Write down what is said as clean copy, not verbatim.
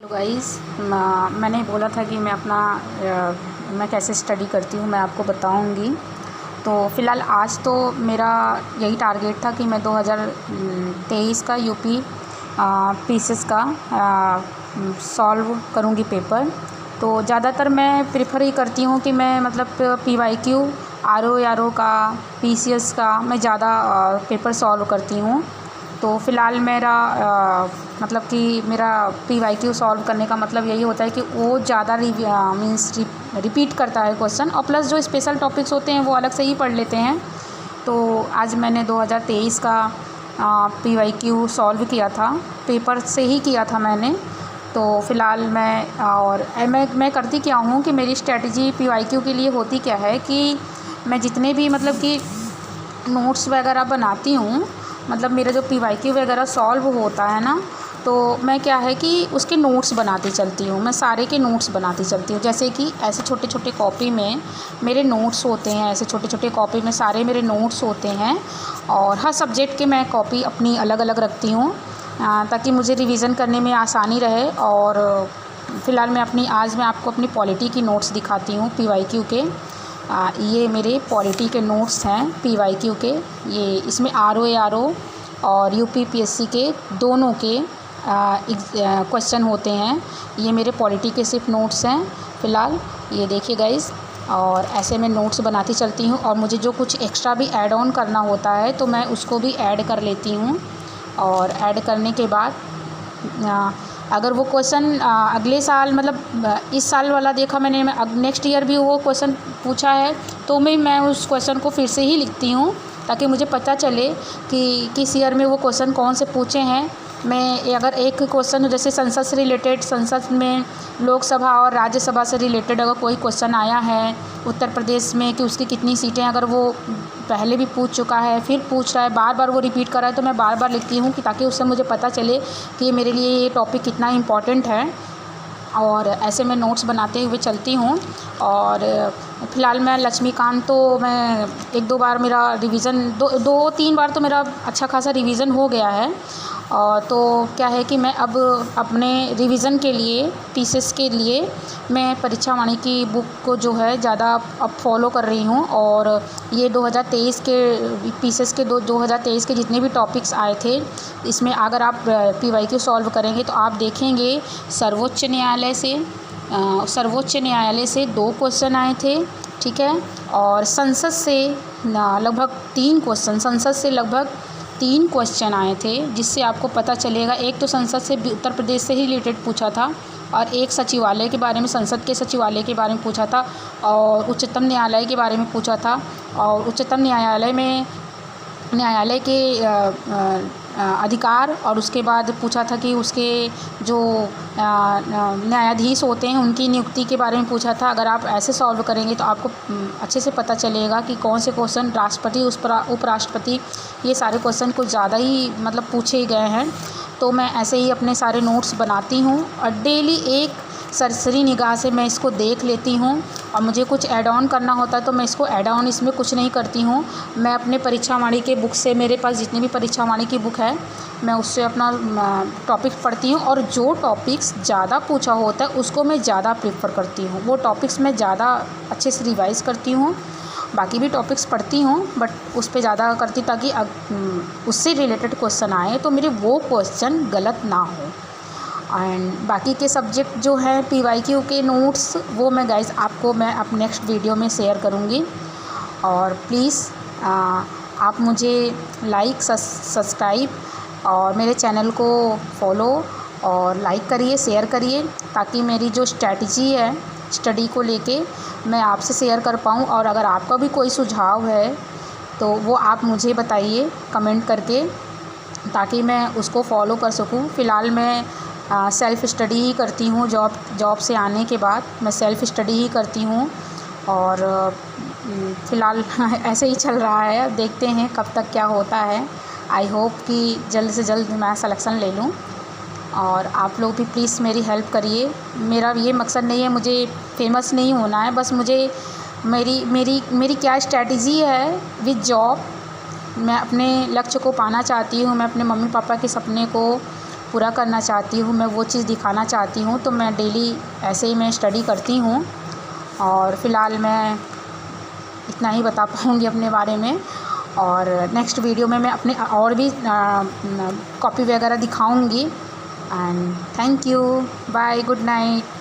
तो गाइस मैंने बोला था कि मैं कैसे स्टडी करती हूँ मैं आपको बताऊँगी। तो फ़िलहाल आज तो मेरा यही टारगेट था कि मैं 2023 का यूपी पीसीएस का सॉल्व करूँगी पेपर। तो ज़्यादातर मैं प्रेफर ही करती हूँ कि मैं मतलब पीवाईक्यू आरओ का पीसीएस का मैं ज़्यादा पेपर सॉल्व करती हूँ। तो फ़िलहाल मतलब कि मेरा पीवाईक्यू सॉल्व करने का मतलब यही होता है कि वो ज़्यादा रिपीट करता है क्वेश्चन, और प्लस जो स्पेशल टॉपिक्स होते हैं वो अलग से ही पढ़ लेते हैं। तो आज मैंने 2023 का पीवाईक्यू सॉल्व किया था, पेपर से ही किया था मैंने। तो फ़िलहाल मैं करती क्या हूँ कि मेरी स्ट्रेटजी पीवाईक्यू के लिए होती क्या है कि मैं जितने भी मतलब कि नोट्स वगैरह बनाती हूँ, मतलब मेरा जो पीवाईक्यू वगैरह सॉल्व होता है ना, तो मैं क्या है कि उसके नोट्स बनाती चलती हूँ। मैं सारे के नोट्स बनाती चलती हूँ, जैसे कि ऐसे छोटे छोटे कॉपी में मेरे नोट्स होते हैं, ऐसे छोटे छोटे कॉपी में सारे मेरे नोट्स होते हैं। और हर सब्जेक्ट के मैं कॉपी अपनी अलग अलग रखती हूँ ताकि मुझे रिवीज़न करने में आसानी रहे। और फ़िलहाल आज मैं आपको अपनी पॉलिटी की नोट्स दिखाती हूँ पीवाईक्यू के। ये मेरे पॉलिटी के नोट्स हैं पीवाईक्यू के। ये इसमें आरओ और यूपीपीएससी के दोनों के क्वेश्चन होते हैं। ये मेरे पॉलिटी के सिर्फ नोट्स हैं फ़िलहाल, ये देखिए गाइस। और ऐसे मैं नोट्स बनाती चलती हूँ, और मुझे जो कुछ एक्स्ट्रा भी ऐड ऑन करना होता है तो मैं उसको भी ऐड कर लेती हूँ। और ऐड करने के बाद अगर वो क्वेश्चन अगले साल मतलब इस साल वाला देखा मैंने, नेक्स्ट ईयर भी वो क्वेश्चन पूछा है तो मैं उस क्वेश्चन को फिर से ही लिखती हूँ ताकि मुझे पता चले कि किस ईयर में वो क्वेश्चन कौन से पूछे हैं। मैं अगर एक क्वेश्चन जैसे संसद से रिलेटेड, संसद में लोकसभा और राज्यसभा से रिलेटेड अगर कोई क्वेश्चन आया है उत्तर प्रदेश में कि उसकी कितनी सीटें, अगर वो पहले भी पूछ चुका है फिर पूछ रहा है, बार बार वो रिपीट कर रहा है, तो मैं बार बार लिखती हूँ कि ताकि उससे मुझे पता चले कि मेरे लिए ये टॉपिक कितना इम्पॉर्टेंट है। और ऐसे मैं नोट्स बनाते हुए चलती हूँ। और फ़िलहाल मैं लक्ष्मीकांत तो मैं एक दो बार मेरा रिवीज़न दो तीन बार तो मेरा अच्छा खासा रिवीज़न हो गया है। तो क्या है कि मैं अब अपने रिवीज़न के लिए पीसीएस के लिए मैं परीक्षा वाणी की बुक को जो है ज़्यादा अब फॉलो कर रही हूँ। और ये 2023 के पीसीएस के 2023 के जितने भी टॉपिक्स आए थे, इसमें अगर आप पीवाईक्यू सॉल्व करेंगे तो आप देखेंगे सर्वोच्च न्यायालय से 2 क्वेश्चन आए थे, ठीक है। और संसद से लगभग 3 क्वेश्चन आए थे, जिससे आपको पता चलेगा। एक तो संसद से उत्तर प्रदेश से ही रिलेटेड पूछा था, और एक सचिवालय के बारे में, संसद के सचिवालय के बारे में पूछा था, और उच्चतम न्यायालय के बारे में पूछा था। और उच्चतम न्यायालय के अधिकार, और उसके बाद पूछा था कि उसके जो न्यायाधीश होते हैं उनकी नियुक्ति के बारे में पूछा था। अगर आप ऐसे सॉल्व करेंगे तो आपको अच्छे से पता चलेगा कि कौन से क्वेश्चन राष्ट्रपति उपराष्ट्रपति, ये सारे क्वेश्चन कुछ ज़्यादा ही मतलब पूछे गए हैं। तो मैं ऐसे ही अपने सारे नोट्स बनाती हूँ, और डेली एक सरसरी निगाह से मैं इसको देख लेती हूँ। और मुझे कुछ ऐड ऑन करना होता है तो मैं इसको ऐड ऑन इसमें कुछ नहीं करती हूँ। मैं अपने परीक्षा वाणी के बुक से, मेरे पास जितनी भी परीक्षा वाणी की बुक है, मैं उससे अपना टॉपिक पढ़ती हूँ। और जो टॉपिक्स ज़्यादा पूछा होता है उसको मैं ज़्यादा प्रेफर करती हूँ, वो टॉपिक्स मैं ज़्यादा अच्छे से रिवाइज़ करती हूँ। बाकी भी टॉपिक्स पढ़ती हूँ बट उस पर ज़्यादा करती, ताकि उससे रिलेटेड क्वेश्चन आए तो मेरे वो क्वेश्चन गलत ना हो। एंड बाकी के सब्जेक्ट जो है पीवाईक्यू के नोट्स, वो मैं गाइस आपको मैं अब नेक्स्ट वीडियो में शेयर करूँगी। और प्लीज़ आप मुझे लाइक सब्सक्राइब और मेरे चैनल को फॉलो और लाइक करिए, शेयर करिए, ताकि मेरी जो स्ट्रैटेजी है स्टडी को लेके मैं आपसे शेयर कर पाऊँ। और अगर आपका भी कोई सुझाव है तो वो आप मुझे बताइए कमेंट करके, ताकि मैं उसको फॉलो कर सकूँ। फ़िलहाल मैं सेल्फ़ स्टडी ही करती हूँ, जॉब से आने के बाद मैं सेल्फ़ स्टडी ही करती हूँ। और फ़िलहाल ऐसे ही चल रहा है, अब देखते हैं कब तक क्या होता है। आई होप कि जल्द से जल्द मैं सिलेक्शन ले लूँ। और आप लोग भी प्लीज़ मेरी हेल्प करिए। मेरा ये मकसद नहीं है मुझे फेमस नहीं होना है, बस मुझे मेरी क्या स्ट्रैटेजी है विद जॉब, मैं अपने लक्ष्य को पाना चाहती हूँ। मैं अपने मम्मी पापा के सपने को पूरा करना चाहती हूँ, मैं वो चीज़ दिखाना चाहती हूँ। तो मैं डेली ऐसे ही मैं स्टडी करती हूँ और फ़िलहाल मैं इतना ही बता पाऊँगी अपने बारे में। और नेक्स्ट वीडियो में मैं अपने और भी कॉपी वगैरह दिखाऊँगी। And thank you, bye, good night.